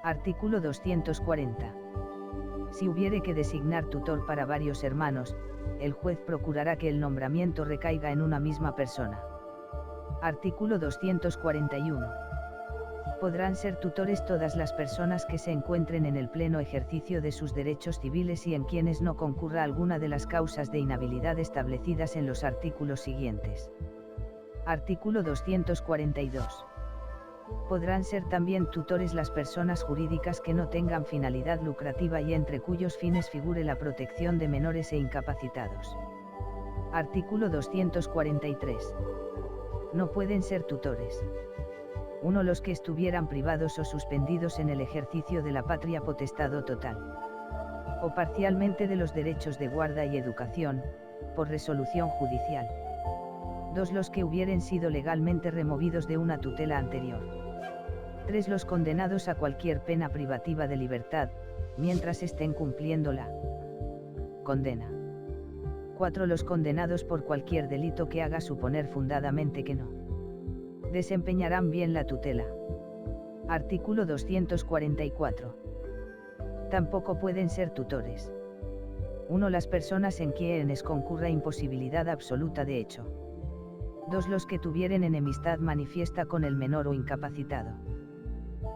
Artículo 240. Si hubiere que designar tutor para varios hermanos, el juez procurará que el nombramiento recaiga en una misma persona. Artículo 241. Podrán ser tutores todas las personas que se encuentren en el pleno ejercicio de sus derechos civiles y en quienes no concurra alguna de las causas de inhabilidad establecidas en los artículos siguientes. Artículo 242. Podrán ser también tutores las personas jurídicas que no tengan finalidad lucrativa y entre cuyos fines figure la protección de menores e incapacitados. Artículo 243. No pueden ser tutores: 1. Los que estuvieran privados o suspendidos en el ejercicio de la patria potestad o total o parcialmente de los derechos de guarda y educación, por resolución judicial. 2. Los que hubieren sido legalmente removidos de una tutela anterior. 3. Los condenados a cualquier pena privativa de libertad, mientras estén cumpliendo la condena. 4. Los condenados por cualquier delito que haga suponer fundadamente que no desempeñarán bien la tutela. Artículo 244. Tampoco pueden ser tutores: 1. Las personas en quienes concurra imposibilidad absoluta de hecho. 2. Los que tuvieren enemistad manifiesta con el menor o incapacitado.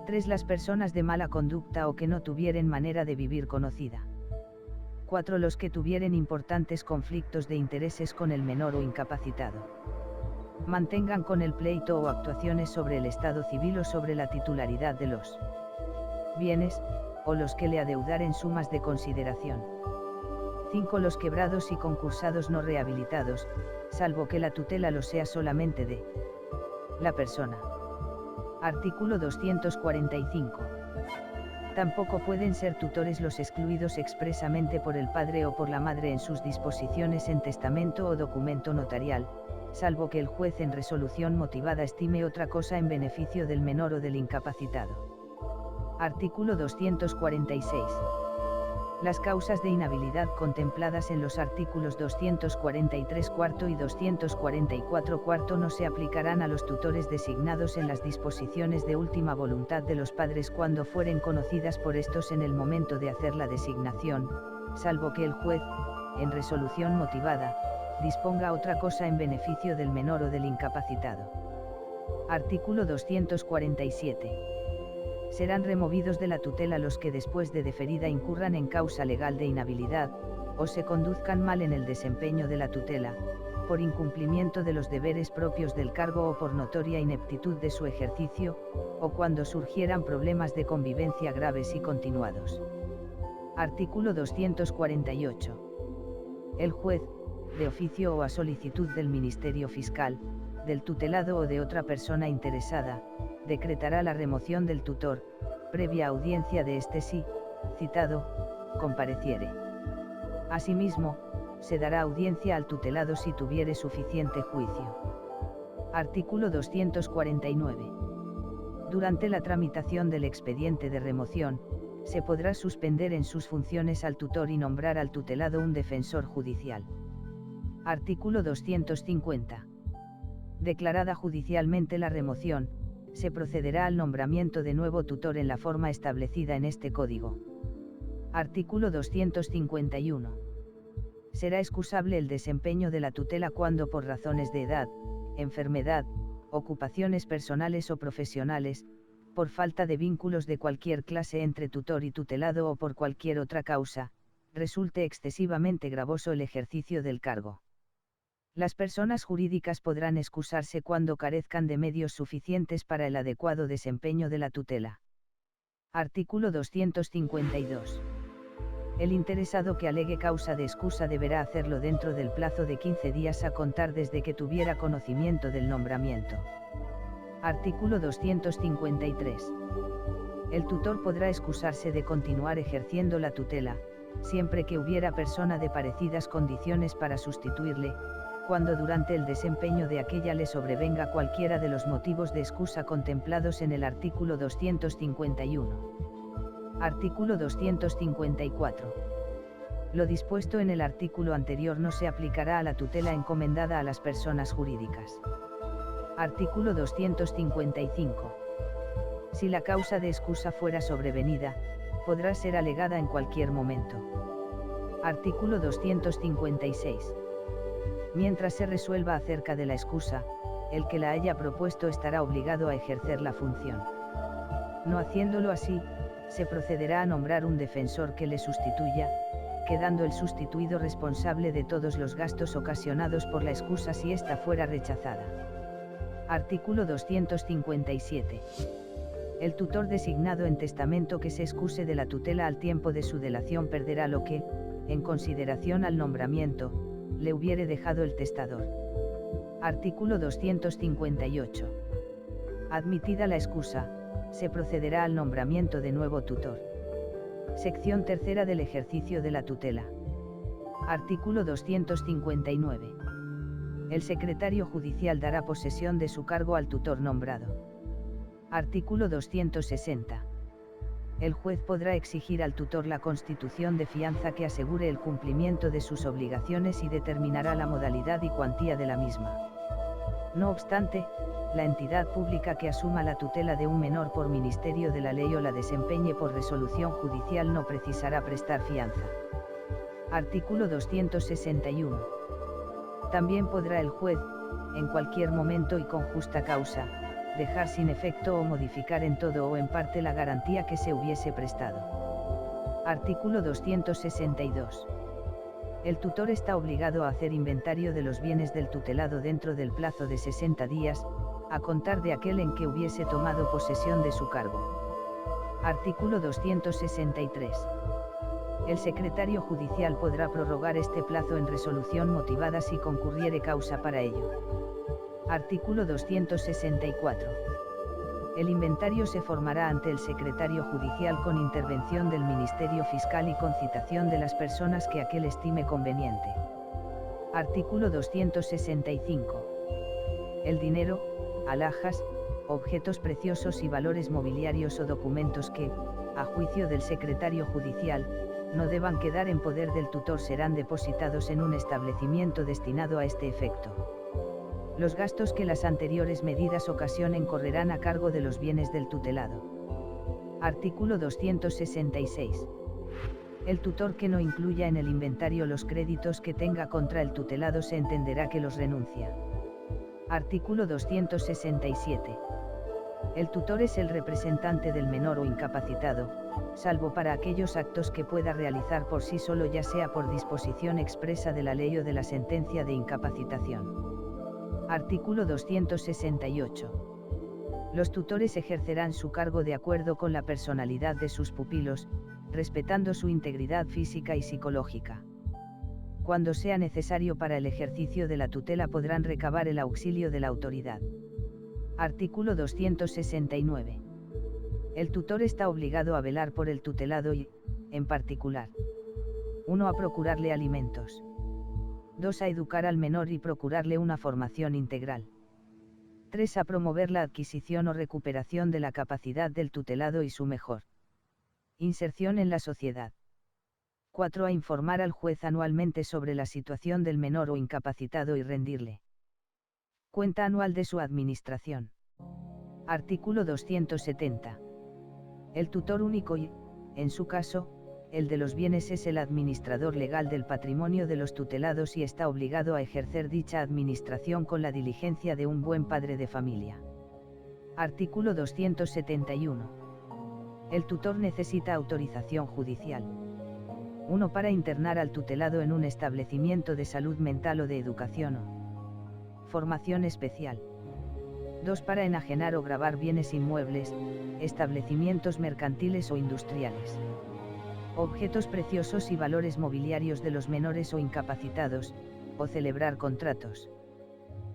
3. Las personas de mala conducta o que no tuvieren manera de vivir conocida. 4. Los que tuvieren importantes conflictos de intereses con el menor o incapacitado. Mantengan con el pleito o actuaciones sobre el estado civil o sobre la titularidad de los bienes, o los que le adeudaren sumas de consideración. 5. Los quebrados y concursados no rehabilitados, salvo que la tutela lo sea solamente de la persona. Artículo 245. Tampoco pueden ser tutores los excluidos expresamente por el padre o por la madre en sus disposiciones en testamento o documento notarial, salvo que el juez en resolución motivada estime otra cosa en beneficio del menor o del incapacitado. Artículo 246. Las causas de inhabilidad contempladas en los artículos 243 cuarto y 244 cuarto no se aplicarán a los tutores designados en las disposiciones de última voluntad de los padres cuando fueren conocidas por estos en el momento de hacer la designación, salvo que el juez, en resolución motivada, disponga otra cosa en beneficio del menor o del incapacitado. Artículo 247. Serán removidos de la tutela los que después de deferida incurran en causa legal de inhabilidad, o se conduzcan mal en el desempeño de la tutela, por incumplimiento de los deberes propios del cargo o por notoria ineptitud de su ejercicio, o cuando surgieran problemas de convivencia graves y continuados. Artículo 248. El juez, de oficio o a solicitud del Ministerio Fiscal, del tutelado o de otra persona interesada, decretará la remoción del tutor, previa audiencia de este si, citado, compareciere. Asimismo, se dará audiencia al tutelado si tuviere suficiente juicio. Artículo 249. Durante la tramitación del expediente de remoción, se podrá suspender en sus funciones al tutor y nombrar al tutelado un defensor judicial. Artículo 250. Declarada judicialmente la remoción, se procederá al nombramiento de nuevo tutor en la forma establecida en este Código. Artículo 251. Será excusable el desempeño de la tutela cuando por razones de edad, enfermedad, ocupaciones personales o profesionales, por falta de vínculos de cualquier clase entre tutor y tutelado o por cualquier otra causa, resulte excesivamente gravoso el ejercicio del cargo. Las personas jurídicas podrán excusarse cuando carezcan de medios suficientes para el adecuado desempeño de la tutela. Artículo 252. El interesado que alegue causa de excusa deberá hacerlo dentro del plazo de 15 días a contar desde que tuviera conocimiento del nombramiento. Artículo 253. El tutor podrá excusarse de continuar ejerciendo la tutela, siempre que hubiera persona de parecidas condiciones para sustituirle, cuando durante el desempeño de aquella le sobrevenga cualquiera de los motivos de excusa contemplados en el artículo 251. Artículo 254. Lo dispuesto en el artículo anterior no se aplicará a la tutela encomendada a las personas jurídicas. Artículo 255. Si la causa de excusa fuera sobrevenida, podrá ser alegada en cualquier momento. Artículo 256. Mientras se resuelva acerca de la excusa, el que la haya propuesto estará obligado a ejercer la función. No haciéndolo así, se procederá a nombrar un defensor que le sustituya, quedando el sustituido responsable de todos los gastos ocasionados por la excusa si ésta fuera rechazada. Artículo 257. El tutor designado en testamento que se excuse de la tutela al tiempo de su delación perderá lo que, en consideración al nombramiento, le hubiere dejado el testador. Artículo 258. Admitida la excusa, se procederá al nombramiento de nuevo tutor. Sección tercera del ejercicio de la tutela. Artículo 259. El secretario judicial dará posesión de su cargo al tutor nombrado. Artículo 260. El juez podrá exigir al tutor la constitución de fianza que asegure el cumplimiento de sus obligaciones y determinará la modalidad y cuantía de la misma. No obstante, la entidad pública que asuma la tutela de un menor por ministerio de la ley o la desempeñe por resolución judicial no precisará prestar fianza. Artículo 261. También podrá el juez, en cualquier momento y con justa causa, dejar sin efecto o modificar en todo o en parte la garantía que se hubiese prestado. Artículo 262. El tutor está obligado a hacer inventario de los bienes del tutelado dentro del plazo de 60 días, a contar de aquel en que hubiese tomado posesión de su cargo. Artículo 263. El secretario judicial podrá prorrogar este plazo en resolución motivada si concurriere causa para ello. Artículo 264. El inventario se formará ante el secretario judicial con intervención del Ministerio Fiscal y con citación de las personas que aquel estime conveniente. Artículo 265. El dinero, alhajas, objetos preciosos y valores mobiliarios o documentos que, a juicio del secretario judicial, no deban quedar en poder del tutor serán depositados en un establecimiento destinado a este efecto. Los gastos que las anteriores medidas ocasionen correrán a cargo de los bienes del tutelado. Artículo 266. El tutor que no incluya en el inventario los créditos que tenga contra el tutelado se entenderá que los renuncia. Artículo 267. El tutor es el representante del menor o incapacitado, salvo para aquellos actos que pueda realizar por sí solo, ya sea por disposición expresa de la ley o de la sentencia de incapacitación. Artículo 268. Los tutores ejercerán su cargo de acuerdo con la personalidad de sus pupilos, respetando su integridad física y psicológica. Cuando sea necesario para el ejercicio de la tutela podrán recabar el auxilio de la autoridad. Artículo 269. El tutor está obligado a velar por el tutelado y, en particular, 1. A procurarle alimentos. 2. A educar al menor y procurarle una formación integral. 3. A promover la adquisición o recuperación de la capacidad del tutelado y su mejor inserción en la sociedad. 4. A informar al juez anualmente sobre la situación del menor o incapacitado y rendirle cuenta anual de su administración. Artículo 270. El tutor único y, en su caso, el de los bienes es el administrador legal del patrimonio de los tutelados y está obligado a ejercer dicha administración con la diligencia de un buen padre de familia. Artículo 271. El tutor necesita autorización judicial. 1. Para internar al tutelado en un establecimiento de salud mental o de educación o formación especial. 2. Para enajenar o gravar bienes inmuebles, establecimientos mercantiles o industriales, objetos preciosos y valores mobiliarios de los menores o incapacitados, o celebrar contratos,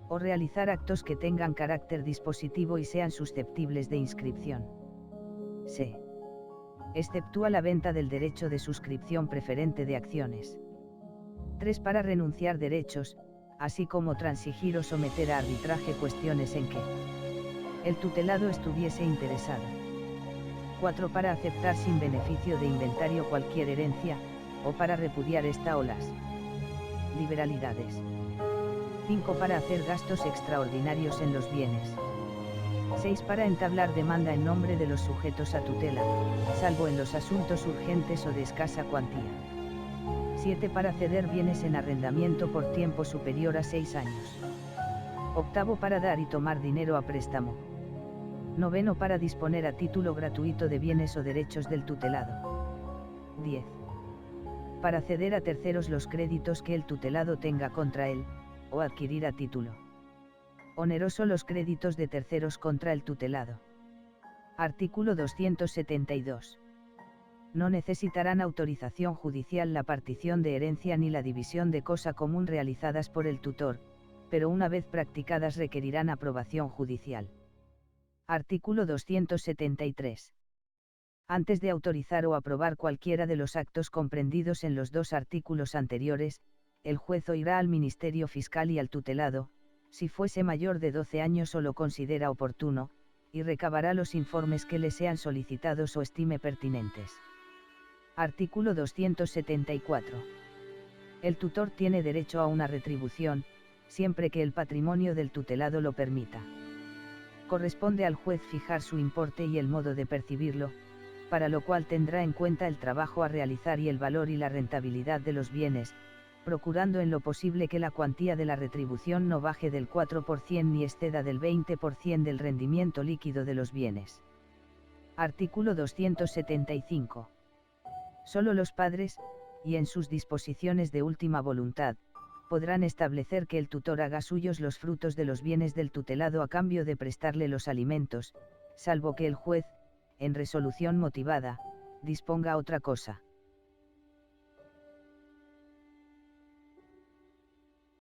o realizar actos que tengan carácter dispositivo y sean susceptibles de inscripción. Se exceptúa la venta del derecho de suscripción preferente de acciones. 3. Para renunciar derechos, así como transigir o someter a arbitraje cuestiones en que el tutelado estuviese interesado. 4. Para aceptar sin beneficio de inventario cualquier herencia, o para repudiar esta o las liberalidades. 5 para hacer gastos extraordinarios en los bienes. 6 para entablar demanda en nombre de los sujetos a tutela, salvo en los asuntos urgentes o de escasa cuantía. 7 para ceder bienes en arrendamiento por tiempo superior a 6 años. 8 para dar y tomar dinero a préstamo. 9 para disponer a título gratuito de bienes o derechos del tutelado. 10 para ceder a terceros los créditos que el tutelado tenga contra él, o adquirir a título oneroso los créditos de terceros contra el tutelado. Artículo 272. No necesitarán autorización judicial la partición de herencia ni la división de cosa común realizadas por el tutor, pero una vez practicadas requerirán aprobación judicial. Artículo 273. Antes de autorizar o aprobar cualquiera de los actos comprendidos en los dos artículos anteriores, el juez oirá al Ministerio Fiscal y al tutelado, si fuese mayor de 12 años o lo considera oportuno, y recabará los informes que le sean solicitados o estime pertinentes. Artículo 274. El tutor tiene derecho a una retribución, siempre que el patrimonio del tutelado lo permita. Corresponde al juez fijar su importe y el modo de percibirlo, para lo cual tendrá en cuenta el trabajo a realizar y el valor y la rentabilidad de los bienes, procurando en lo posible que la cuantía de la retribución no baje del 4% ni exceda del 20% del rendimiento líquido de los bienes. Artículo 275. Solo los padres, y en sus disposiciones de última voluntad, podrán establecer que el tutor haga suyos los frutos de los bienes del tutelado a cambio de prestarle los alimentos, salvo que el juez, en resolución motivada, disponga otra cosa.